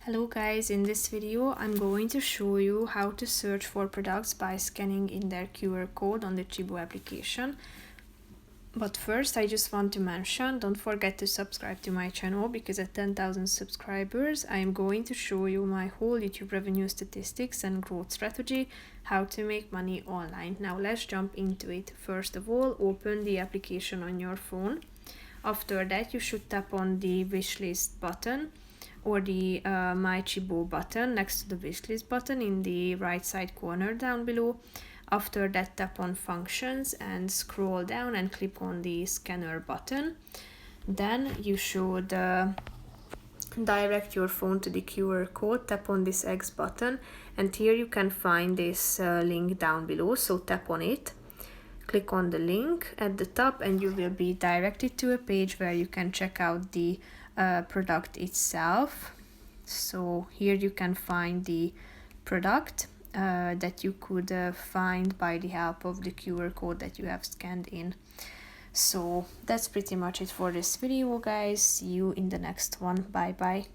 Hello guys, in this video I'm going to show you how to search for products by scanning in their QR code on the Tchibo application. But first I just want to mention, don't forget to subscribe to my channel because at 10,000 subscribers I am going to show you my whole YouTube revenue statistics and growth strategy, how to make money online. Now let's jump into it. First of all, open the application on your phone. After that you should tap on the wishlist button or the My Tchibo button next to the wishlist button in the right side corner down below. After that, tap on functions and scroll down and click on the scanner button. Then you should direct your phone to the QR code, tap on this X button, and here you can find this link down below, so tap on it. Click on the link at the top and you will be directed to a page where you can check out the product itself. So here you can find the product that you could find by the help of the QR code that you have scanned in. So that's pretty much it for this video, guys. See you in the next one. Bye bye.